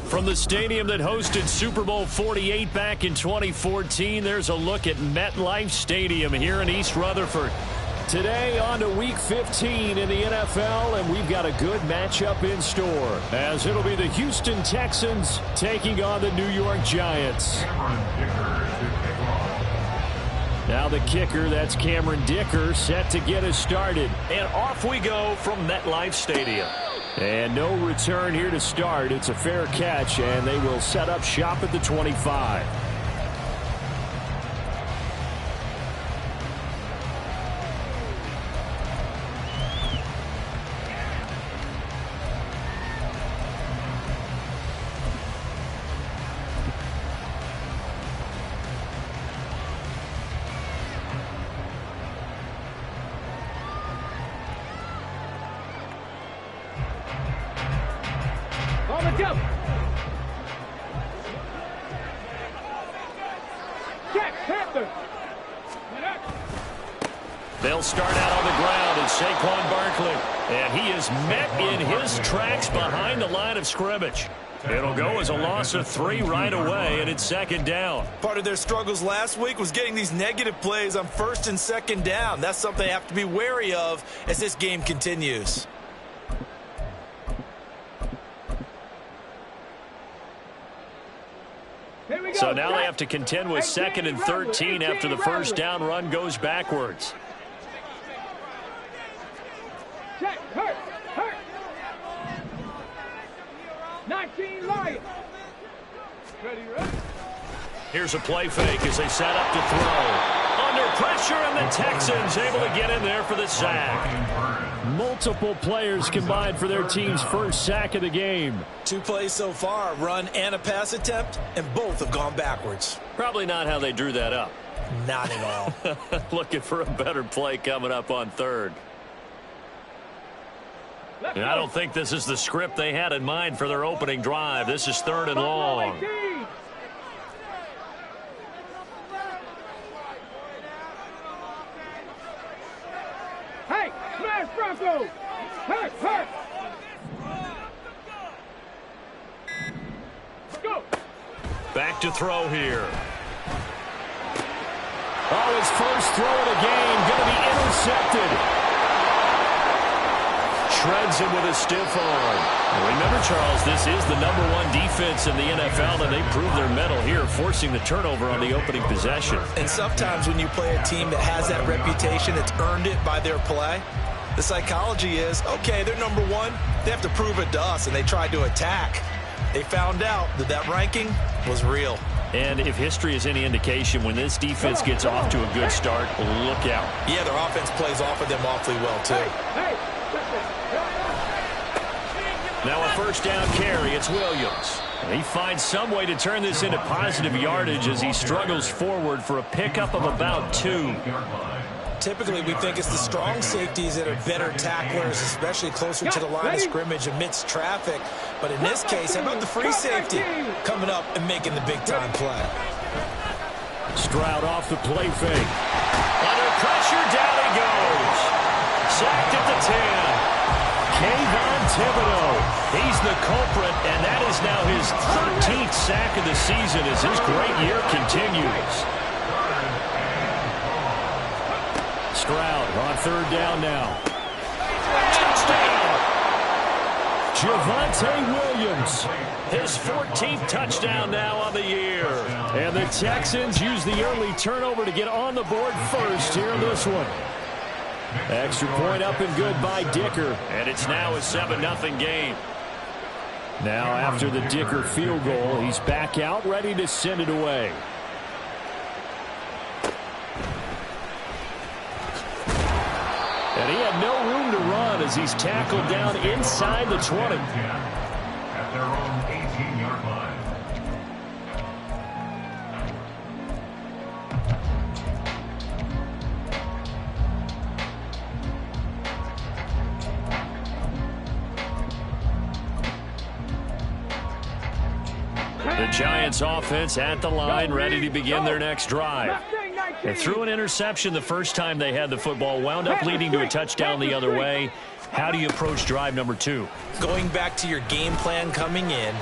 From the stadium that hosted Super Bowl 48 back in 2014, there's a look at MetLife Stadium here in East Rutherford. Today on to Week 15 in the NFL, and we've got a good matchup in store, as it'll be the Houston Texans taking on the New York Giants. Now the kicker, that's Cameron Dicker, set to get us started. And off we go from MetLife Stadium. And no return here to start. It's a fair catch, and they will set up shop at the 25. They'll start out on the ground, and Saquon Barkley. And he is met in his tracks behind the line of scrimmage. It'll go as a loss of 3 right away, and it's second down. Part of their struggles last week was getting these negative plays on first and second down. That's something they have to be wary of as this game continues. So now they have to contend with 2nd and 13 after the first down run goes backwards. Check, hurt. 19 Lions. Ready. Here's a play fake as they set up to throw. Under pressure, and the Texans able to get in there for the sack. Multiple players combined for their team's first sack of the game. 2 plays so far, a run and a pass attempt, and both have gone backwards. Probably not how they drew that up. Not at all. Looking for a better play coming up on 3rd. And I don't think this is the script they had in mind for their opening drive. This is 3rd and long. Hey, smash Bronco! Hurt! Go! Back to throw here. Oh, his first throw of the game going to be intercepted. Shreds him with a stiff arm. Remember, Charles, this is the #1 defense in the NFL, and they prove their mettle here, forcing the turnover on the opening possession. And sometimes when you play a team that has that reputation, it's earned it by their play. The psychology is, okay, they're #1. They have to prove it to us, and they tried to attack. They found out that that ranking was real. And if history is any indication, when this defense gets off to a good start, look out. Yeah, their offense plays off of them awfully well, too. Now a first down carry. It's Williams. He finds some way to turn this into positive yardage as he struggles forward for a pickup of about 2. Typically, we think it's the strong safeties that are better tacklers, especially closer to the line of scrimmage amidst traffic. But in this case, how about the free safety coming up and making the big-time play? Stroud off the play fake. Under pressure, down he goes. Sacked at the 10. Kayvon Thibodeaux. He's the culprit, and that is now his 13th sack of the season as his great year continues. Stroud on 3rd down now. Touchdown! Javonte Williams. His 14th touchdown now on the year. And the Texans use the early turnover to get on the board first here in this one. Extra point up and good by Dicker. And it's now a 7-0 game. Now after the Dicker field goal, he's back out ready to send it away. And he had no room to run as he's tackled down inside the 20. At their own 18-yard line. The Giants offense at the line, ready to begin their next drive. They threw an interception the first time they had the football, wound up leading to a touchdown the other way. How do you approach drive number 2? Going back to your game plan coming in,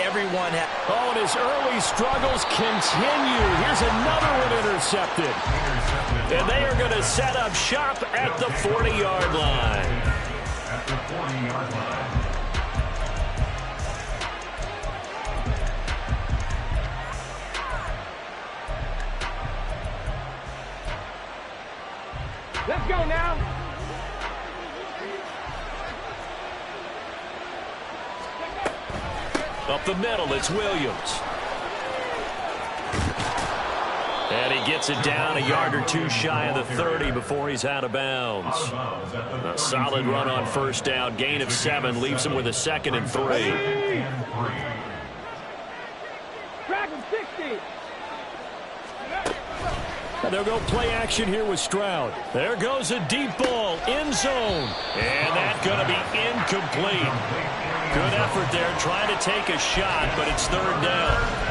everyone has. Oh, and his early struggles continue. Here's another one intercepted. And they are going to set up shop at the 40-yard line. At the 40-yard line. Let's go now. Up the middle, it's Williams. And he gets it down a yard or two shy of the 30 before he's out of bounds. A solid run on first down. Gain of 7 leaves him with a 2nd and 3. Track him 60. They'll go play action here with Stroud. There goes a deep ball, end zone. And that's going to be incomplete. Good effort there, trying to take a shot, but it's 3rd down.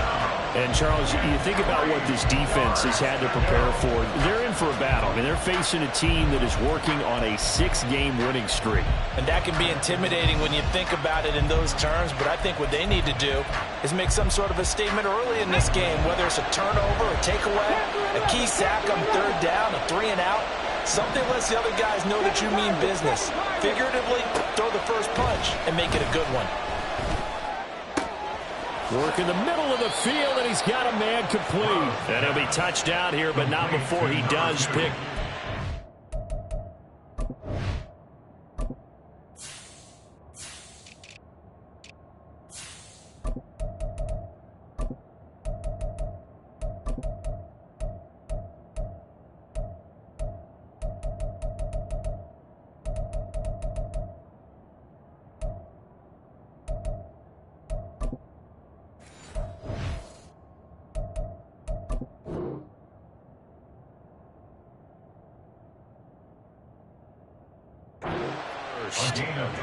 And, Charles, you think about what this defense has had to prepare for. They're in for a battle. I mean, they're facing a team that is working on a 6-game winning streak. And that can be intimidating when you think about it in those terms, but I think what they need to do is make some sort of a statement early in this game, whether it's a turnover, a takeaway, a key sack on 3rd down, a 3-and-out. Something lets the other guys know that you mean business. Figuratively, throw the first punch and make it a good one. Work in the middle of the field, and he's got a man complete. And he'll be touchdown here, but not before he does pick.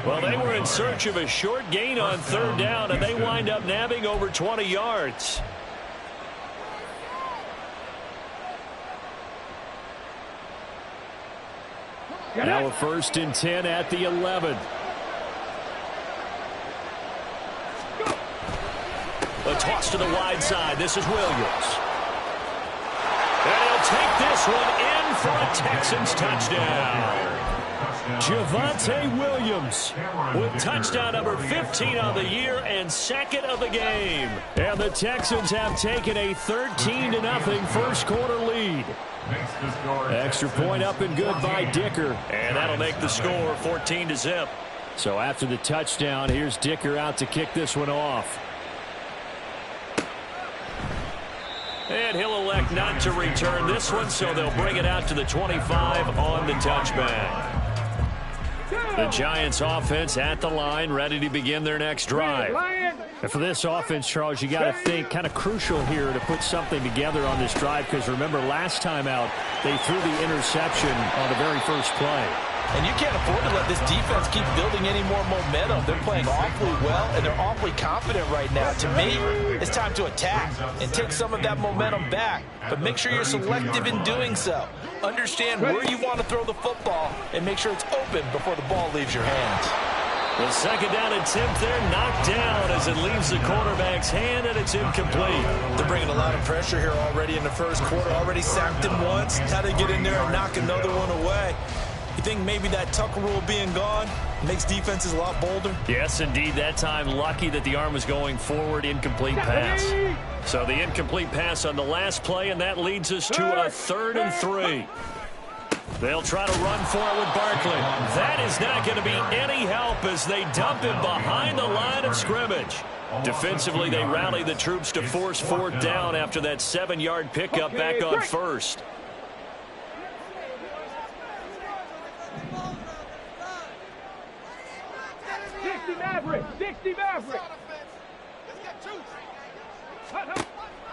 Well, they were in search of a short gain on 3rd down, and they wind up nabbing over 20 yards. Now a 1st and 10 at the 11. A toss to the wide side. This is Williams. And he'll take this one in for a Texans touchdown. Javonte Williams with touchdown number 15 on the year and 2nd of the game. And the Texans have taken a 13-0 first quarter lead. Extra point up and good by Dicker. And that'll make the score 14-0. So after the touchdown, here's Dicker out to kick this one off. And he'll elect not to return this one, so they'll bring it out to the 25 on the touchback. The Giants offense at the line, ready to begin their next drive. And for this offense, Charles, you got to think kind of crucial here to put something together on this drive, because remember last time out they threw the interception on the very first play. And you can't afford to let this defense keep building any more momentum. They're playing awfully well, and they're awfully confident right now. To me, it's time to attack and take some of that momentum back. But make sure you're selective in doing so. Understand where you want to throw the football, and make sure it's open before the ball leaves your hands. The 2nd down attempt there knocked down as it leaves the quarterback's hand, and it's incomplete. They're bringing a lot of pressure here already in the first quarter. Already sacked him once. Had to get in there and knock another one away. You think maybe that Tucker rule being gone makes defenses a lot bolder? Yes, indeed. That time, lucky that the arm was going forward. Incomplete pass. So the incomplete pass on the last play, and that leads us to a 3rd and 3. They'll try to run for it with Barkley. That is not going to be any help as they dump him behind the line of scrimmage. Defensively, they rally the troops to force 4th down after that 7-yard pickup back on 1st.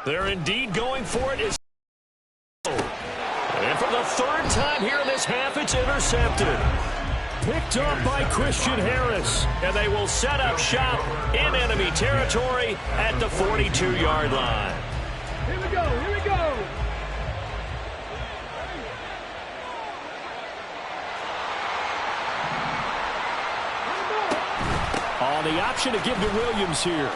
They're indeed going for it. And for the 3rd time here in this half, it's intercepted. Picked up by Christian Harris. And they will set up shop in enemy territory at the 42-yard line. Here we go, here we go. On the option to give to Williams here.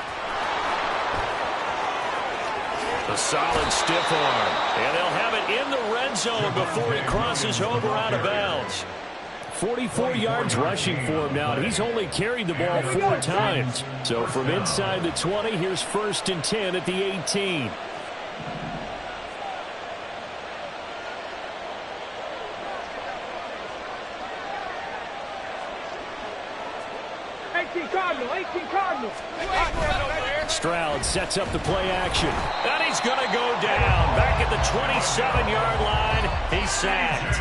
solid stiff arm. And they'll have it in the red zone before he crosses over out of bounds. 44 yards rushing for him now. He's only carried the ball 4 times. So from inside the 20, here's 1st and 10 at the 18. Cardinal. Stroud sets up the play action. And he's going to go down. Back at the 27-yard line. He's sacked.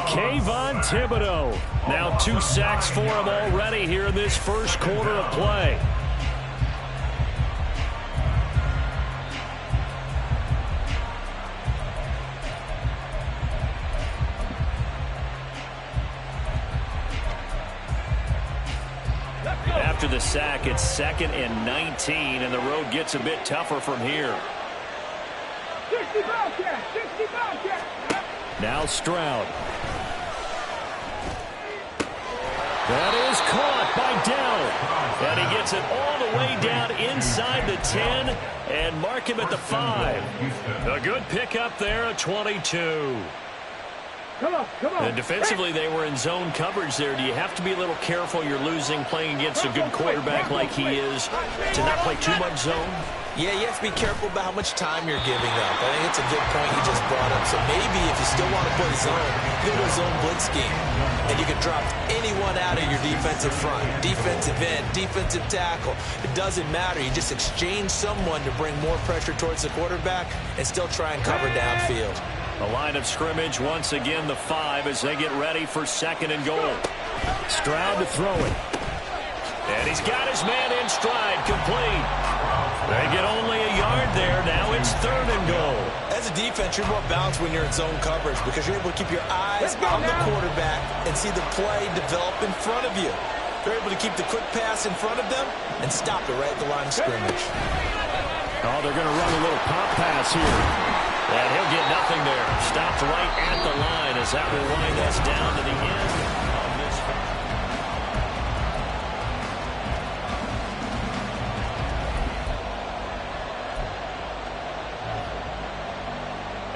Kayvon Thibodeaux. Now 2 sacks for him already here in this first quarter of play. After the sack, it's 2nd and 19, and the road gets a bit tougher from here. 60 Bobcat, 60 Bobcat. Now Stroud. That is caught by Dowd. And he gets it all the way down inside the 10 and mark him at the 5. A good pickup there at 22. Come on. And defensively, they were in zone coverage there. Do you have to be a little careful you're losing playing against a good quarterback like he is to not play too much zone? Yeah, you have to be careful about how much time you're giving up. I think it's a good point you just brought up. So maybe if you still want to play zone, you go to a zone blitz scheme. And you can drop anyone out of your defensive front. Defensive end, defensive tackle. It doesn't matter. You just exchange someone to bring more pressure towards the quarterback and still try and cover downfield. A line of scrimmage, once again the 5 as they get ready for 2nd and goal. Stroud to throw it. And he's got his man in stride, complete. They get only a yard there. Now it's 3rd and goal. As a defense, you're more balanced when you're in zone coverage because you're able to keep your eyes on the quarterback and see the play develop in front of you. You're able to keep the quick pass in front of them and stop it right at the line of scrimmage. Oh, they're going to run a little pop pass here. And he'll get nothing there. Stopped right at the line as that will wind us down to the end of this.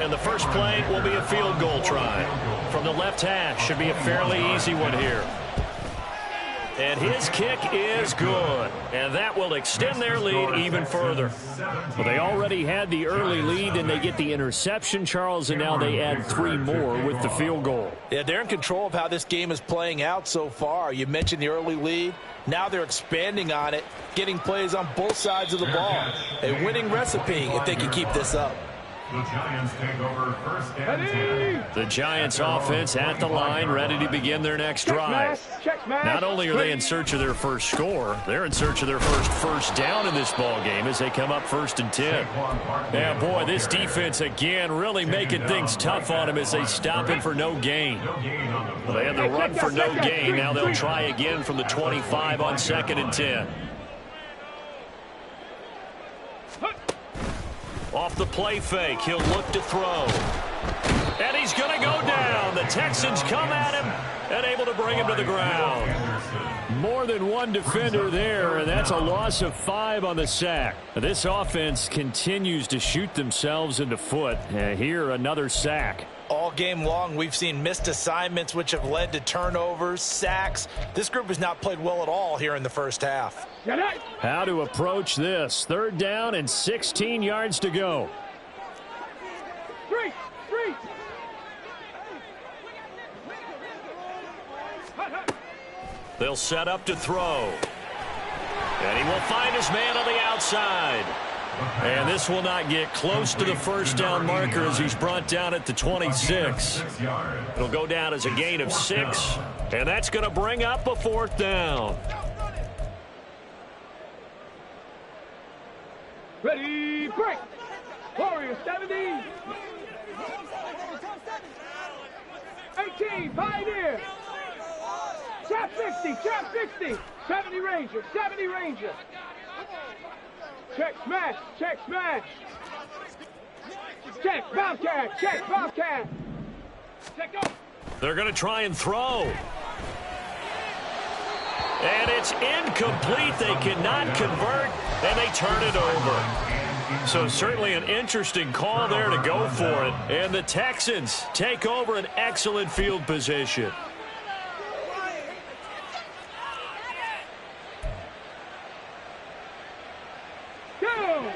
And the first play will be a field goal try. From the left hash, should be a fairly easy one here. And his kick is good. And that will extend their lead even further. Well, they already had the early lead, and they get the interception, Charles, and now they add 3 more with the field goal. Yeah, they're in control of how this game is playing out so far. You mentioned the early lead. Now they're expanding on it, getting plays on both sides of the ball. A winning recipe if they can keep this up. The Giants take over 1st and 10. The Giants offense at the line, ready to begin their next drive. Not only are they in search of their first score, they're in search of their first down in this ball game as they come up 1st and 10. Yeah, boy, this defense again really making things tough on them as they stop him for no gain. Well, they had the run for no gain. Now they'll try again from the 25 on 2nd and 10. Off the play fake, he'll look to throw. And he's going to go down. The Texans come at him and able to bring him to the ground. More than one defender there, and that's a loss of 5 on the sack. This offense continues to shoot themselves in the foot. Here, another sack. All game long, we've seen missed assignments, which have led to turnovers, sacks. This group has not played well at all here in the first half. How to approach this. 3rd down and 16 yards to go. Three. They'll set up to throw. And he will find his man on the outside. And this will not get close to the first down marker as he's brought down at the 26. It'll go down as a gain of 6. And that's going to bring up a 4th down. Ready, break. Warrior 70. 18, Pioneer. Trap 60, trap 60. 70 Ranger, 70 Ranger. Check smash, check smash. Check Bobcat, check Bobcat. Check go. They're going to try and throw. And it's incomplete. They cannot convert, and they turn it over. So certainly an interesting call there to go for it. And the Texans take over an excellent field position. Go!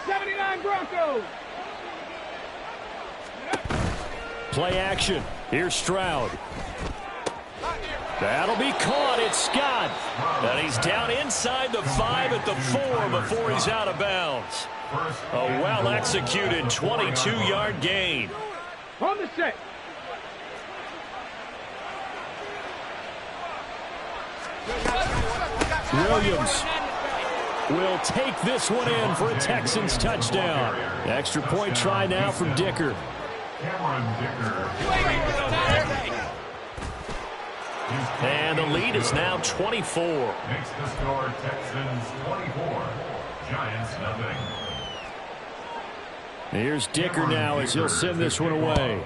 79 Broncos. Play action. Here's Stroud. That'll be caught. It's Scott. And he's down inside the 5 at the 4 before he's out of bounds. A well-executed 22-yard gain. On the set. Williams will take this one in for a Texans touchdown. Extra point try now from Dicker. Cameron Dicker. And the lead is now 24. Makes the score Texans 24. Giants nothing. Here's Dicker now as he'll send this one away.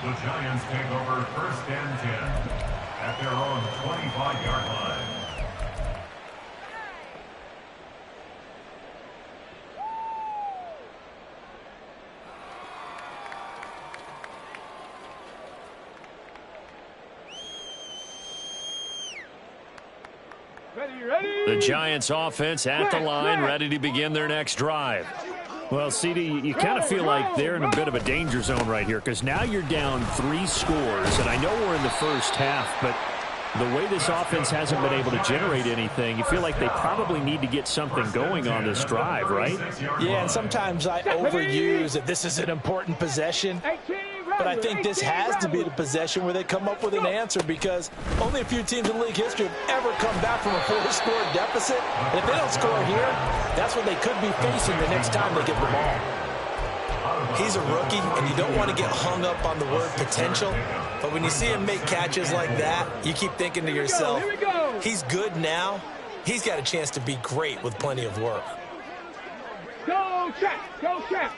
The Giants take over 1st and 10 at their own 25-yard line. Ready. The Giants offense at the line, ready to begin their next drive. Well, CD, you kind of feel like they're in a bit of a danger zone right here because now you're down 3 scores, and I know we're in the first half, but the way this offense hasn't been able to generate anything, you feel like they probably need to get something going on this drive, right? Yeah, and sometimes I overuse that this is an important possession. But I think this has to be the possession where they come up with an answer because only a few teams in league history have ever come back from a 4-score deficit. And if they don't score here, that's what they could be facing the next time they get the ball. He's a rookie, and you don't want to get hung up on the word potential. But when you see him make catches like that, you keep thinking to yourself, he's good now. He's got a chance to be great with plenty of work. Go check. Go check.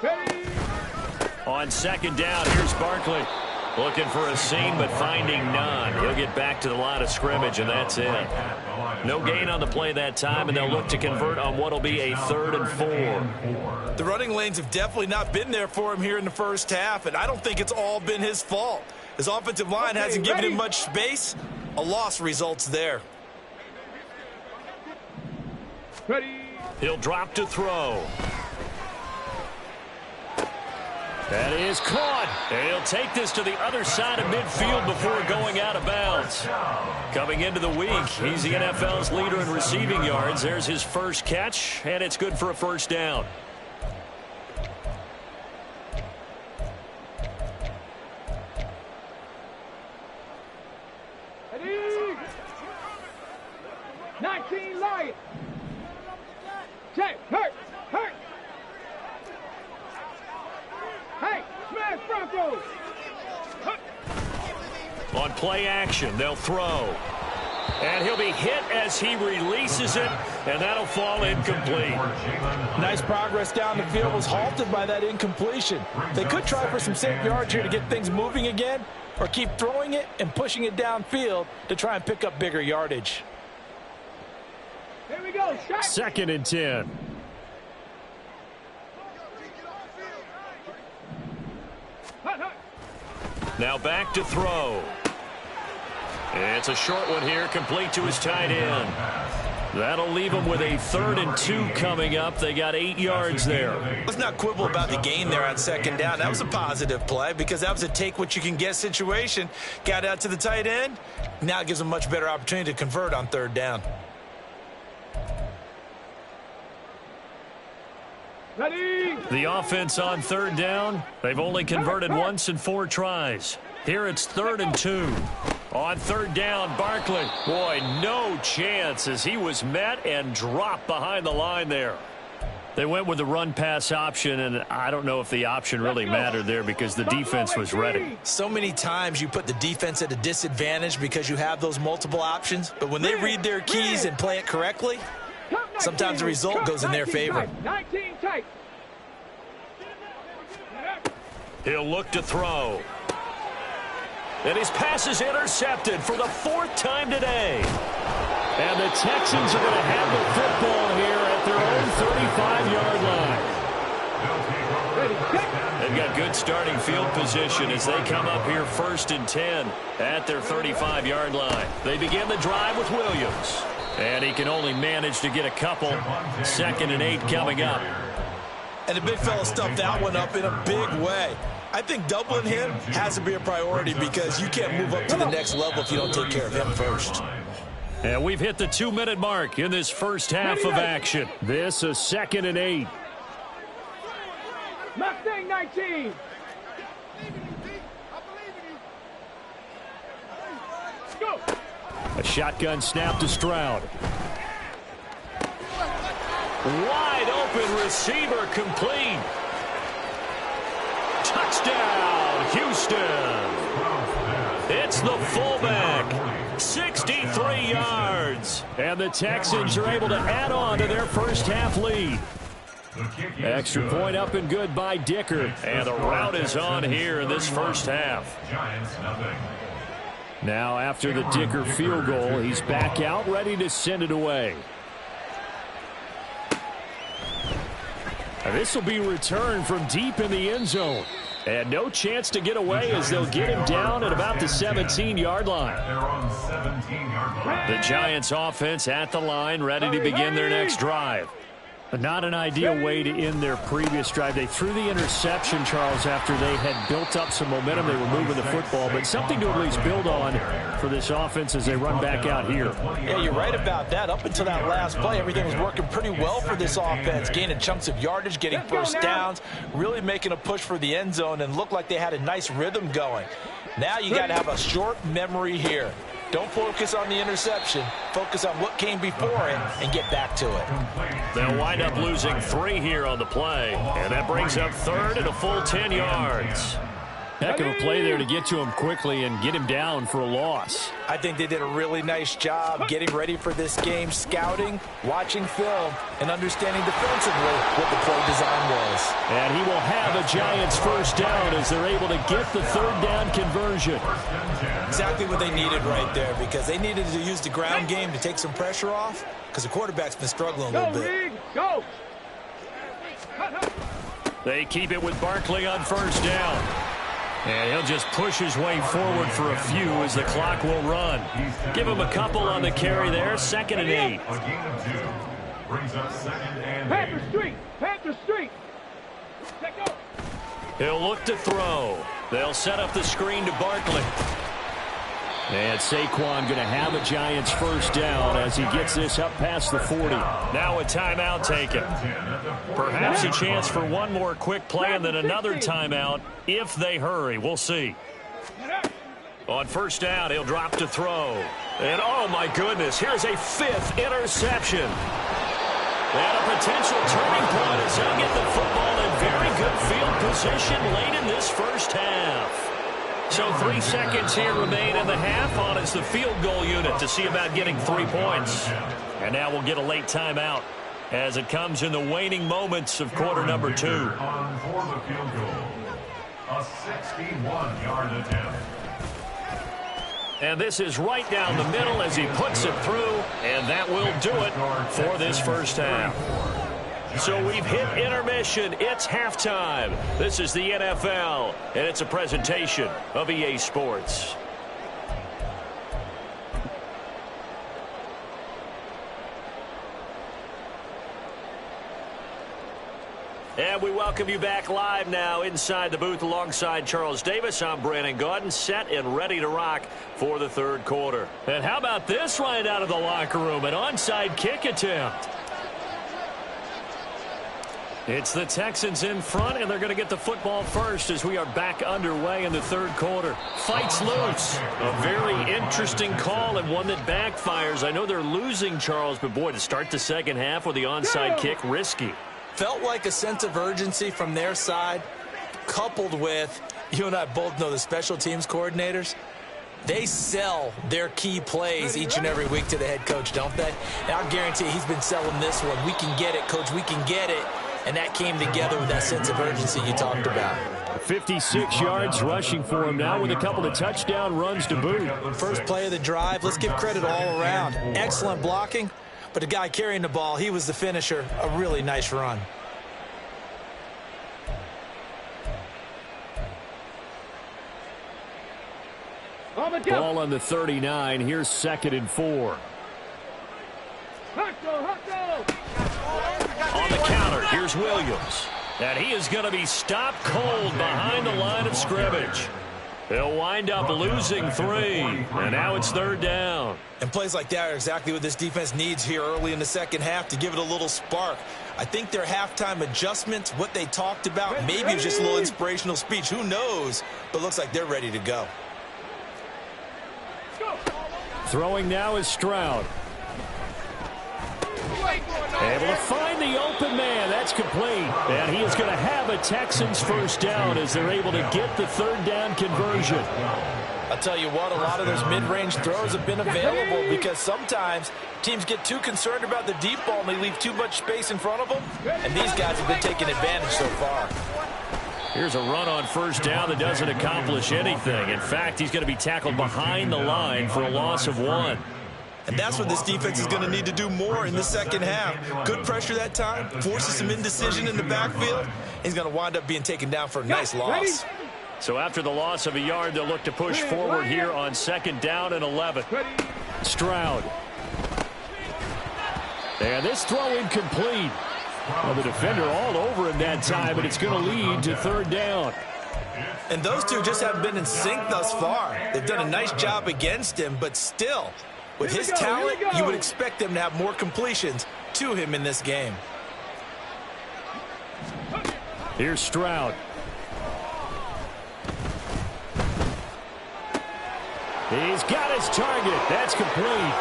Ready. On 2nd down, here's Barkley. Looking for a seam, but finding none. He'll get back to the line of scrimmage, and that's it. No gain on the play that time, and they'll look to convert on what will be a 3rd and 4. The running lanes have definitely not been there for him here in the first half, and I don't think it's all been his fault. His offensive line hasn't given him much space. A loss results there. Ready. He'll drop to throw. That is caught. And he'll take this to the other side of midfield before going out of bounds. Coming into the week, he's the NFL's leader in receiving yards. There's his first catch, and it's good for a 1st down. Ready. 19 Lions. Check. Hurt. Hey, smash Broncos. On play action, they'll throw. And he'll be hit as he releases it, and that'll fall incomplete. Nice progress down the field, was halted by that incompletion. They could try for some safe yards here to get things moving again, or keep throwing it and pushing it downfield to try and pick up bigger yardage. Here we go. Shot. 2nd and 10. Now back to throw. It's a short one here, complete to his tight end. That'll leave him with a 3rd and 2 coming up. They got 8 yards there. Let's not quibble about the gain there on 2nd down. That was a positive play because that was a take-what-you-can-get situation. Got out to the tight end. Now it gives him a much better opportunity to convert on 3rd down. Ready. The offense on 3rd down, they've only converted once in 4 tries. Here it's 3rd and 2. On 3rd down, Barkley. Boy, no chance as he was met and dropped behind the line there. They went with the run-pass option, and I don't know if the option really mattered there because the defense was ready. So many times you put the defense at a disadvantage because you have those multiple options, but when they read their keys and play it correctly, sometimes the result goes in their favor. 19 tight. He'll look to throw. And his pass is intercepted for the 4th time today. And the Texans are going to have the football here at their own 35-yard line. They've got good starting field position as they come up here 1st and 10 at their 35-yard line. They begin the drive with Williams. And he can only manage to get a couple. 2nd and 8 coming up. And the big fella stuffed that one up in a big way. I think doubling him has to be a priority because you can't move up to the next level if you don't take care of him first. And we've hit the 2-minute mark in this first half of action. This is 2nd and 8. Mustang 19. Go. A shotgun snap to Stroud. Wide open receiver complete. Touchdown, Houston. It's the fullback. 63 yards. And the Texans are able to add on to their first half lead. Extra point up and good by Dicker. And the route is on here in this first half. Now after the Dicker field goal, he's back out ready to send it away. This will be returned from deep in the end zone. And no chance to get away as they'll get him down at about the 17-yard line. The Giants offense at the line, ready to begin their next drive. Not an ideal way to end their previous drive. They threw the interception, Charles, after they had built up some momentum. They were moving the football, but something to at least build on for this offense as they run back out here. Yeah, you're right about that. Up until that last play, everything was working pretty well for this offense, gaining chunks of yardage, getting first downs, really making a push for the end zone, and looked like they had a nice rhythm going. Now you got to have a short memory here. Don't focus on the interception. Focus on what came before it and get back to it. They'll wind up losing 3 here on the play, and that brings up 3rd and a full 10 yards. Heck of a play there to get to him quickly and get him down for a loss. I think they did a really nice job getting ready for this game, scouting, watching film, and understanding defensively what the play design was. And he will have a Giants first down as they're able to get the 3rd down conversion. Exactly what they needed right there because they needed to use the ground game to take some pressure off because the quarterback's been struggling a little bit. Go. They keep it with Barkley on first down. And he'll just push his way forward for a few as the clock will run. Give him a couple on the carry there. 2nd and 8. Panther Street. Panther Street. He'll look to throw. They'll set up the screen to Barkley. And Saquon going to have a Giants first down as he gets this up past the 40. Now a timeout taken. Perhaps a chance for one more quick play and then another timeout if they hurry. We'll see. On first down, he'll drop to throw. And oh my goodness, here's a 5th interception. And a potential turning point as they'll get the football in very good field position late in this first half. So 3 seconds here remain in the half on as the field goal unit to see about getting 3 points. And now we'll get a late timeout as it comes in the waning moments of quarter number 2. For the field goal, a 61-yard attempt. And this is right down the middle as he puts it through, and that will do it for this first half. So we've hit intermission. It's halftime. This is the NFL, and it's a presentation of EA Sports. And we welcome you back live now inside the booth alongside Charles Davis. I'm Brandon Gaudin, set and ready to rock for the 3rd quarter. And how about this right out of the locker room, an onside kick attempt. It's the Texans in front, and they're going to get the football first as we are back underway in the 3rd quarter. Fights loose. A very interesting call and one that backfires. I know they're losing, Charles, but boy, to start the second half with the onside kick, risky. Felt like a sense of urgency from their side, coupled with, you and I both know the special teams coordinators. They sell their key plays each and every week to the head coach, don't they? And I guarantee he's been selling this one. We can get it, coach. We can get it. And that came together with that sense of urgency you talked about. 56 yards rushing for him now with a couple of touchdown runs to boot. First play of the drive, let's give credit all around. Excellent blocking, but the guy carrying the ball, he was the finisher. A really nice run. Ball on the 39. Here's 2nd and 4. On the counter, here's Williams. And he is going to be stopped cold behind the line of scrimmage. He'll wind up losing 3. And now it's 3rd down. And plays like that are exactly what this defense needs here early in the second half to give it a little spark. I think their halftime adjustments, what they talked about, maybe it was just a little inspirational speech. Who knows? But looks like they're ready to go. Throwing now is Stroud. Able to find the open man. That's complete. And he is going to have a Texans first down as they're able to get the 3rd down conversion. I'll tell you what, a lot of those mid-range throws have been available because sometimes teams get too concerned about the deep ball and they leave too much space in front of them. And these guys have been taking advantage so far. Here's a run on first down that doesn't accomplish anything. In fact, he's going to be tackled behind the line for a loss of 1. And that's what this defense is going to need to do more in the second half. Good pressure that time, forces some indecision in the backfield. He's going to wind up being taken down for a nice loss. So after the loss of a yard, they'll look to push forward here on 2nd down and 11. Stroud. And this throw incomplete. Well, the defender all over him that time, but it's going to lead to 3rd down. And those two just haven't been in sync thus far. They've done a nice job against him, but still, with his talent, you would expect them to have more completions to him in this game. Here's Stroud. He's got his target. That's complete.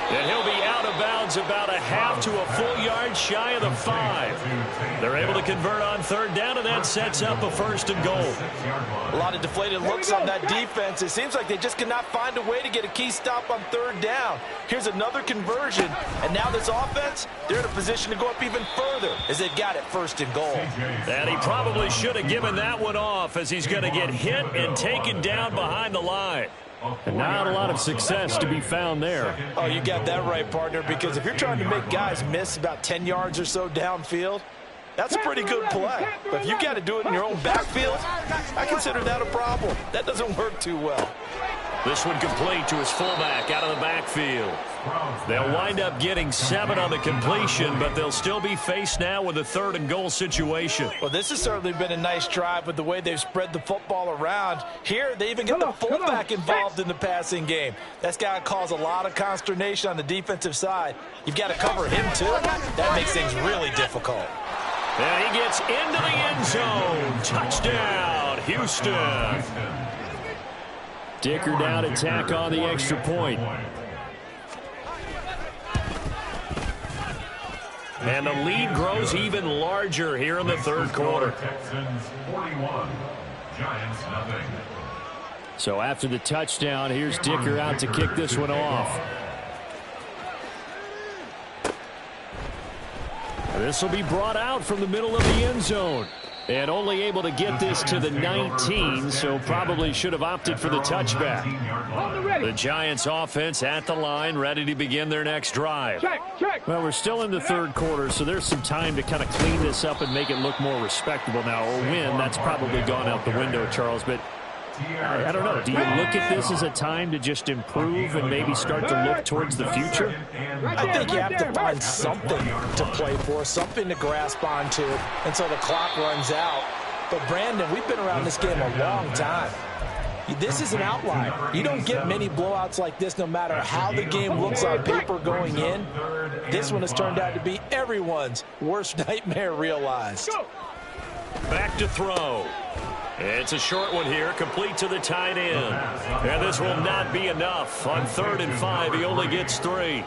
And he'll be out of bounds about a half to a full yard shy of the 5. They're able to convert on 3rd down, and that sets up a 1st and goal. A lot of deflated looks on that defense. It seems like they just cannot find a way to get a key stop on 3rd down. Here's another conversion, and now this offense, they're in a position to go up even further as they've got it 1st and goal. And he probably should have given that one off as he's going to get hit and taken down behind the line. And not a lot of success to be found there. Oh, you got that right, partner, because if you're trying to make guys miss about 10 yards or so downfield, that's a pretty good play. But if you got to do it in your own backfield, I consider that a problem. That doesn't work too well. This one complete to his fullback out of the backfield. They'll wind up getting 7 on the completion, but they'll still be faced now with a 3rd and goal situation. Well, this has certainly been a nice drive with the way they've spread the football around. Here, they even get the fullback involved in the passing game. That's got to cause a lot of consternation on the defensive side. You've got to cover him, too. That makes things really difficult. And he gets into the end zone. Touchdown, Houston. Dicker down to tack on the extra point. And the lead grows even larger here in the 3rd quarter. Texans 41, Giants nothing. So after the touchdown, here's Dicker out to kick this one off. This will be brought out from the middle of the end zone. And only able to get this to the 19, so probably should have opted for the touchback. The Giants offense at the line, ready to begin their next drive. Well, we're still in the 3rd quarter, so there's some time to kind of clean this up and make it look more respectable now. Or win, that's probably gone out the window, Charles. But I don't know. Do you look at this as a time to just improve and maybe start to look towards the future? I think you have to find something to play for, something to grasp onto until the clock runs out. But, Brandon, we've been around this game a long time. This is an outlier. You don't get many blowouts like this no matter how the game looks on paper going in. This one has turned out to be everyone's worst nightmare realized. Back to throw. It's a short one here, complete to the tight end. And this will not be enough. On 3rd and 5, he only gets 3.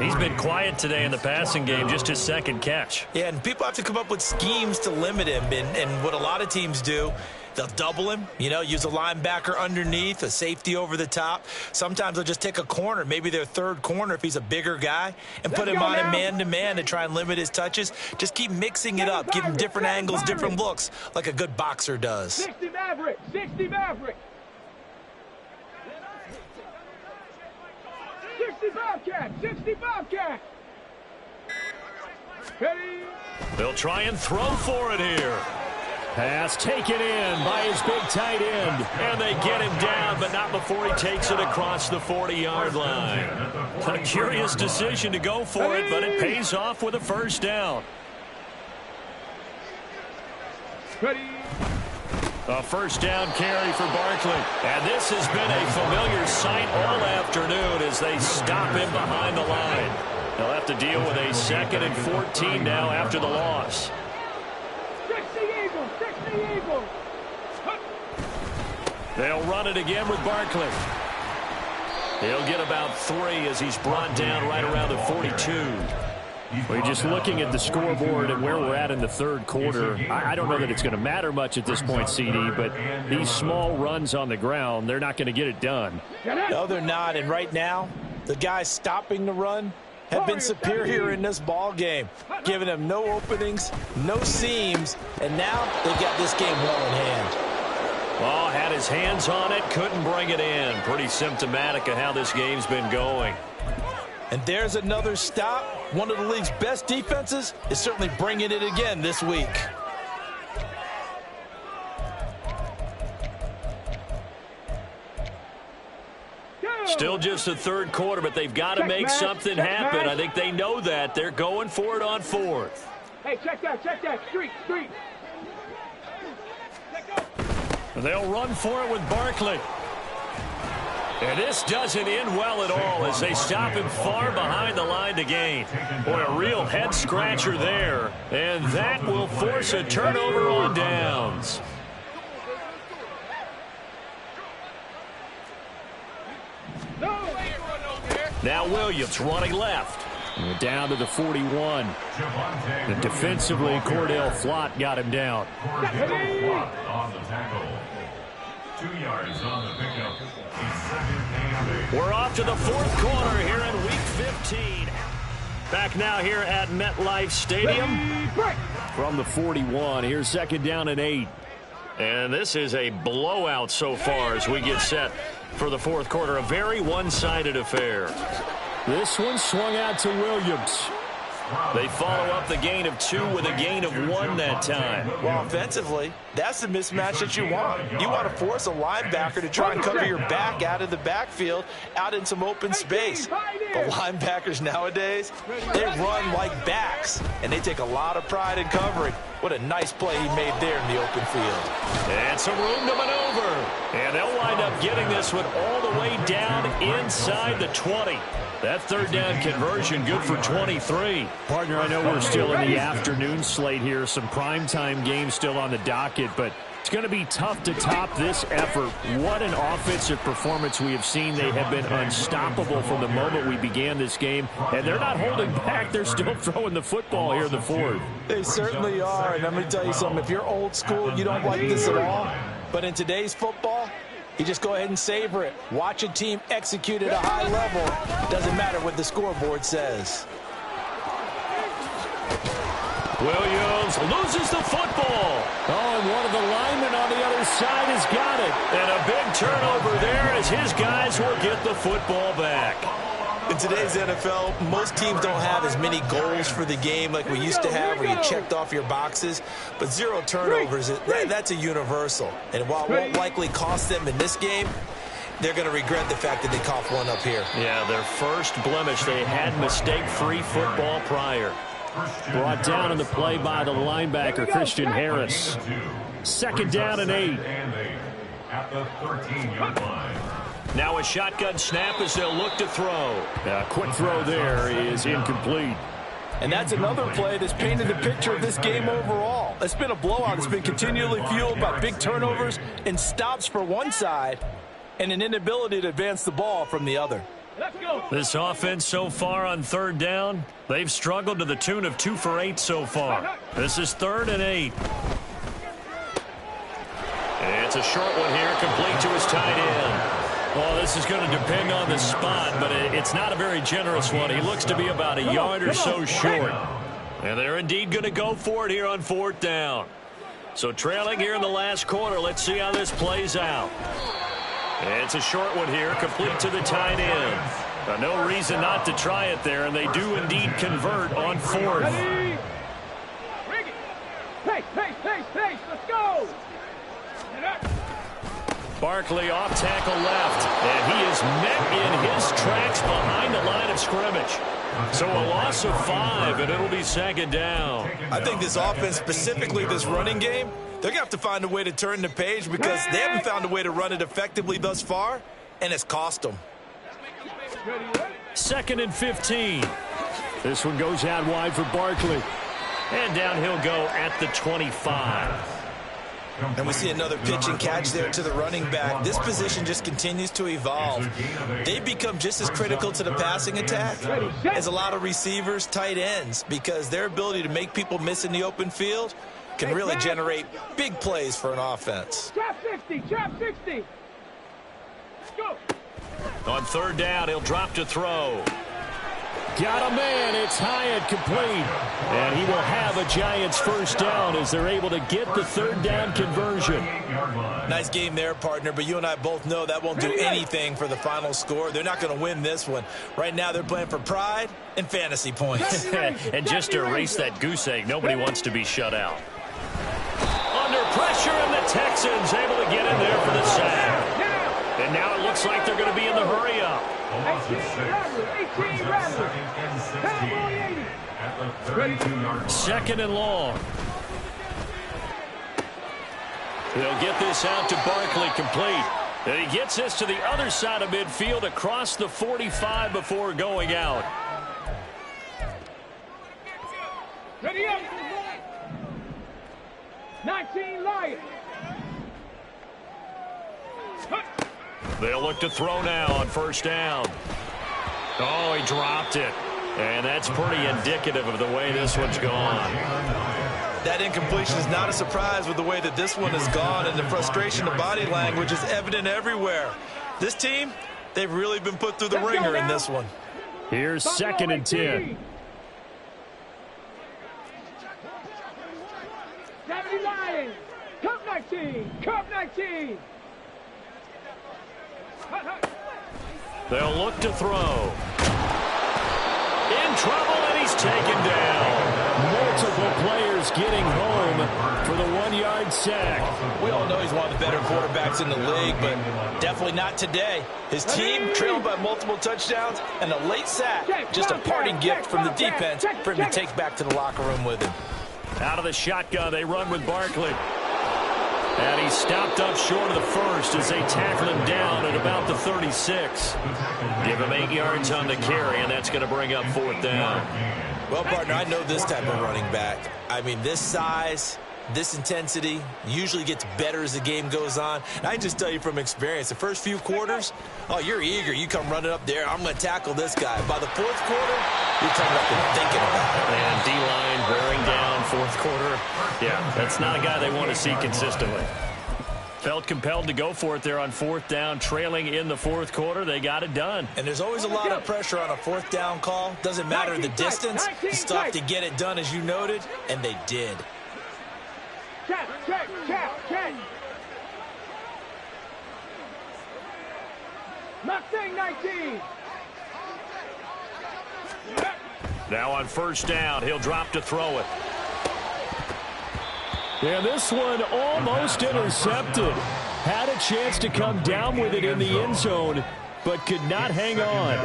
He's been quiet today in the passing game, just his second catch. Yeah, and people have to come up with schemes to limit him. And what a lot of teams do, they'll double him, use a linebacker underneath, a safety over the top. Sometimes they'll just take a corner, maybe their third corner if he's a bigger guy, and put him on a man-to-man to try and limit his touches. Just keep mixing it up, give him different angles, different looks, like a good boxer does. 60 Maverick, 60 Maverick. 60 Bobcat, 60 Bobcat. Ready? They'll try and throw for it here. Pass taken in by his big tight end. And they get him down, but not before he takes it across the 40-yard line. A curious decision to go for it, but it pays off with a first down. Ready? A first down carry for Barkley. And this has been a familiar sight all afternoon as they stop him behind the line. They'll have to deal with a 2nd and 14 now after the loss. 60 Eagles, 60 Eagles. They'll run it again with Barkley. He'll get about 3 as he's brought down right around the 42. We're just looking at the scoreboard and where we're at in the third quarter. I don't know that it's going to matter much at this point, CD, but these small runs on the ground, they're not going to get it done. No, they're not. And right now, the guys stopping the run have been superior in this ball game, giving them no openings, no seams, and now they've got this game well in hand. Oh, had his hands on it, couldn't bring it in. Pretty symptomatic of how this game's been going. And there's another stop. One of the league's best defenses is certainly bringing it again this week. Still just the third quarter, but they've got to make something happen. I think they know that. They're going for it on 4th. Hey, check that, street. They'll run for it with Barkley. And this doesn't end well at all as they stop him far behind the line to gain. Boy, a real head-scratcher there. And that will force a turnover on downs. Now Williams running left. Down to the 41. And defensively, Cordell Flott got him down. Cordell Flott on the tackle. 2 yards on the pickup. We're off to the fourth quarter here in Week 15. Back now here at MetLife Stadium. From the 41, here's 2nd down and 8. And this is a blowout so far as we get set for the fourth quarter. A very one-sided affair. This one swung out to Williams. They follow up the gain of 2 with a gain of 1 that time. Well, offensively, that's the mismatch that you want. You want to force a linebacker to try and cover your back out of the backfield, out in some open space. But linebackers nowadays, they run like backs, and they take a lot of pride in covering. What a nice play he made there in the open field. And some room to maneuver. And they'll wind up getting this one all the way down inside the 20. That third down conversion good for 23. Partner, I know we're still in the afternoon slate here. Some primetime games still on the docket, but it's going to be tough to top this effort. What an offensive performance we have seen. They have been unstoppable from the moment we began this game, and they're not holding back. They're still throwing the football here in the fourth. They certainly are, and I'm going to tell you something. If you're old school, you don't like this at all. But in today's football, you just go ahead and savor it. Watch a team execute at a high level. Doesn't matter what the scoreboard says. Williams loses the football. Oh, and one of the linemen on the other side has got it. And a big turnover there as his guys will get the football back. In today's NFL, most teams don't have as many goals for the game like we used to have where you checked off your boxes. But 0 turnovers, that's a universal. And while it won't likely cost them in this game, they're going to regret the fact that they coughed one up here. Yeah, their first blemish. They had mistake-free football prior. Brought down in the play by the linebacker, Christian Harris. 2nd down and 8. At the 13-yard line. Now a shotgun snap as they'll look to throw. A quick throw there is incomplete. And that's another play that's painted the picture of this game overall. It's been a blowout. It's been continually fueled by big turnovers and stops for one side and an inability to advance the ball from the other. Let's go. This offense so far on third down, they've struggled to the tune of 2 for 8 so far. This is 3rd and 8. It's a short one here, complete to his tight end. Well, this is going to depend on the spot, but it's not a very generous one. He looks to be about a yard or so short. And they're indeed going to go for it here on 4th down. So trailing here in the last quarter, let's see how this plays out. It's a short one here, complete to the tight end. No reason not to try it there, and they do indeed convert on 4th. Ready? Pace, pace, pace, pace. Let's go. Barkley off tackle left, and he is met in his tracks behind the line of scrimmage. So a loss of 5, and it'll be 2nd down. I think this offense, specifically this running game, they're going to have to find a way to turn the page because they haven't found a way to run it effectively thus far, and it's cost them. 2nd and 15. This one goes out wide for Barkley. And down he'll go at the 25. And we see another pitch and catch there to the running back. This position just continues to evolve. They've become just as critical to the passing attack as a lot of receivers, tight ends, because their ability to make people miss in the open field can really generate big plays for an offense. Trap 60, trap 60. Go. On 3rd down, he'll drop to throw. Got a man. It's high and complete. And he will have a Giants 1st down as they're able to get the 3rd down conversion. Nice game there, partner, but you and I both know that won't do anything for the final score. They're not going to win this one. Right now they're playing for pride and fantasy points. And just to erase that goose egg, nobody wants to be shut out. Under pressure, and the Texans able to get in there for the sack. And now it looks like they're going to be in the hurry-up. 18 rattlers. 2nd and long. They'll get this out to Barkley, complete. And he gets this to the other side of midfield across the 45 before going out. Ready up. 19 Lions. They'll look to throw now on 1st down. Oh, he dropped it. And that's pretty indicative of the way this one's gone. That incompletion is not a surprise with the way that this one has gone, and the frustration of body language is evident everywhere. This team, they've really been put through the ringer in this one. Here's 2nd and 10. 70 Lions. Cup 19. Cup 19. They'll look to throw. In trouble, and he's taken down. Multiple players getting home for the 1-yard sack. We all know he's one of the better quarterbacks in the league, but definitely not today. His team trailed by multiple touchdowns, and a late sack, just a parting gift from the defense for him to take back to the locker room with him. Out of the shotgun, they run with Barkley. And he stopped up short of the 1st as they tackle him down at about the 36. Give him 8 yards on the carry, and that's going to bring up 4th down. Well, partner, I know this type of running back. I mean, this size, this intensity usually gets better as the game goes on. And I can just tell you from experience, the first few quarters, oh, you're eager. You come running up there, I'm going to tackle this guy. By the 4th quarter, you're coming up and thinking about it. And D-line wearing down 4th quarter. Yeah, that's not a guy they want to see consistently. Felt compelled to go for it there on 4th down, trailing in the 4th quarter. They got it done. And there's always a lot of pressure on a 4th down call. Doesn't matter the distance. You still have to get it done, as you noted, and they did. Check. Mustang 19. Now on 1st down, he'll drop to throw it. And this one almost intercepted. Had a chance to come down with it in the end zone, but could not hang on.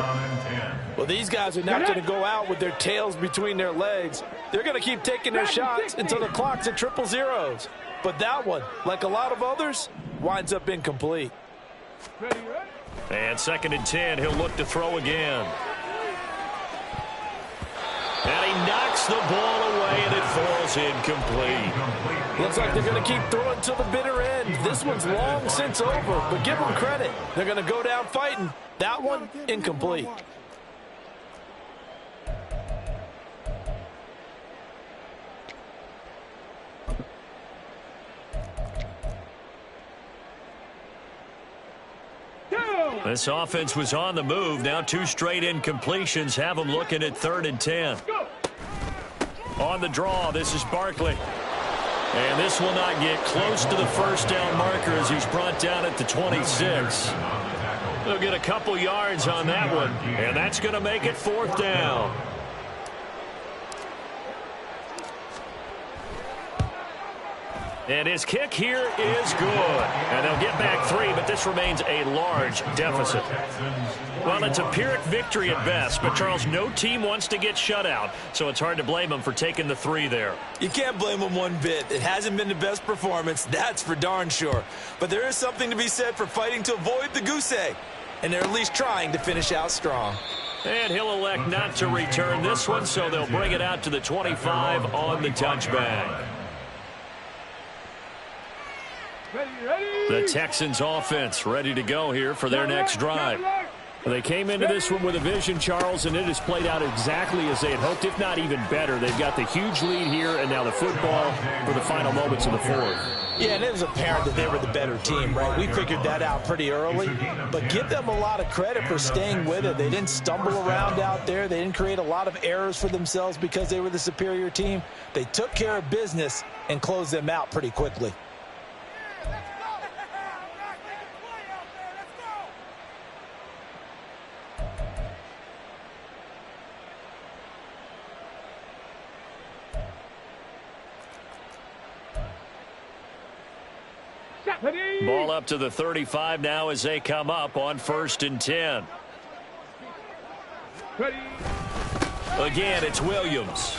Well, these guys are not going to go out with their tails between their legs. They're going to keep taking their shots until the clock's at 000. But that one, like a lot of others, winds up incomplete. And 2nd and 10, he'll look to throw again. And he knocks the ball away, and it falls incomplete. Looks like they're going to keep throwing till the bitter end. This one's long since over, but give them credit. They're going to go down fighting. That one, incomplete. This offense was on the move. Now 2 straight incompletions have them looking at 3rd and 10. On the draw, this is Barkley. And this will not get close to the first down marker as he's brought down at the 26. They'll get a couple yards on that one, and that's going to make it 4th down. And his kick here is good. And they'll get back 3, but this remains a large deficit. Well, it's a Pyrrhic victory at best, but, Charles, no team wants to get shut out, so it's hard to blame them for taking the 3 there. You can't blame them one bit. It hasn't been the best performance, that's for darn sure. But there is something to be said for fighting to avoid the goose egg. And they're at least trying to finish out strong. And he'll elect not to return this one, so they'll bring it out to the 25 on the touchback. The Texans offense ready to go here for their next drive. They came into this one with a vision, Charles, and it has played out exactly as they had hoped, if not even better. They've got the huge lead here, and now the football for the final moments of the 4th. Yeah, and it was apparent that they were the better team, right? We figured that out pretty early. But give them a lot of credit for staying with it. They didn't stumble around out there. They didn't create a lot of errors for themselves because they were the superior team. They took care of business and closed them out pretty quickly. Ball up to the 35 now as they come up on 1st and 10. Again, it's Williams.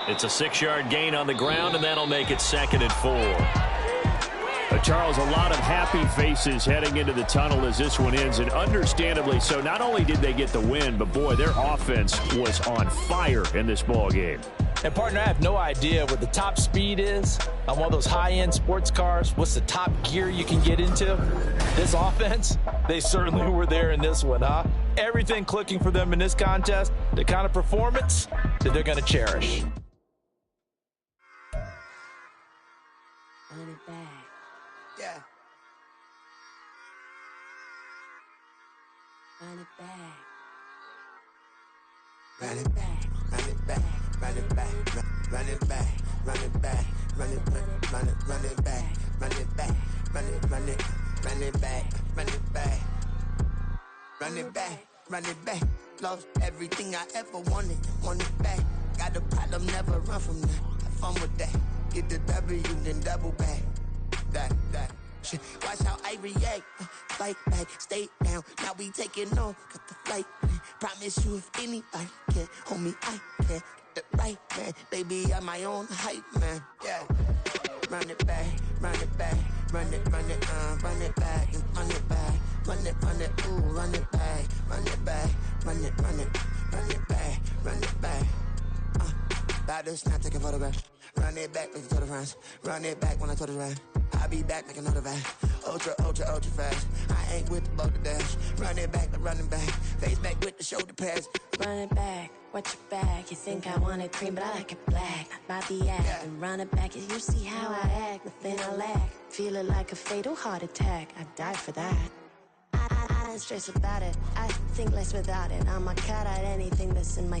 It's a 6-yard gain on the ground, and that'll make it 2nd and 4. Charles, a lot of happy faces heading into the tunnel as this one ends, and understandably so. Not only did they get the win, but, boy, their offense was on fire in this ball game. And, partner, I have no idea what the top speed is on one of those high-end sports cars. What's the top gear you can get into? This offense, they certainly were there in this one, huh? Everything clicking for them in this contest, the kind of performance that they're going to cherish. Yeah. Run it back. Run it back. Run it back. Run it back. Run it back. Run it back. Run it back. Run it back. Run it back. Run it run it run it back. Run it back. Run it back. Run it back. Lost everything I ever wanted. Want it back. Got a problem, never run from that. Have fun with that. Get the W, then double back. That shit. Watch how I react. Fight back, stay down. Now we taking off. Got the flight. Promise you if anybody can, homie, I can. Get the right man. Baby, I'm my own hype man. Yeah. Run it back, run it back. Run it back, and run it back. Run it, ooh, run it back. Run it back, run it back, run it back. About to snap, take a photograph. Run it back, make it to the friends. Run it back when I told it right. I'll be back, make another back. Ultra fast. I ain't with the boat to dash. Run it back, but running back. Face back with the shoulder pads. Run it back, watch your back. You think I want it cream, but I like it black. My the act and run it back. You see how I act, nothing I lack. Feel it like a fatal heart attack. I'd die for that. I don't stress about it. I think less without it. I'ma cut out anything that's in my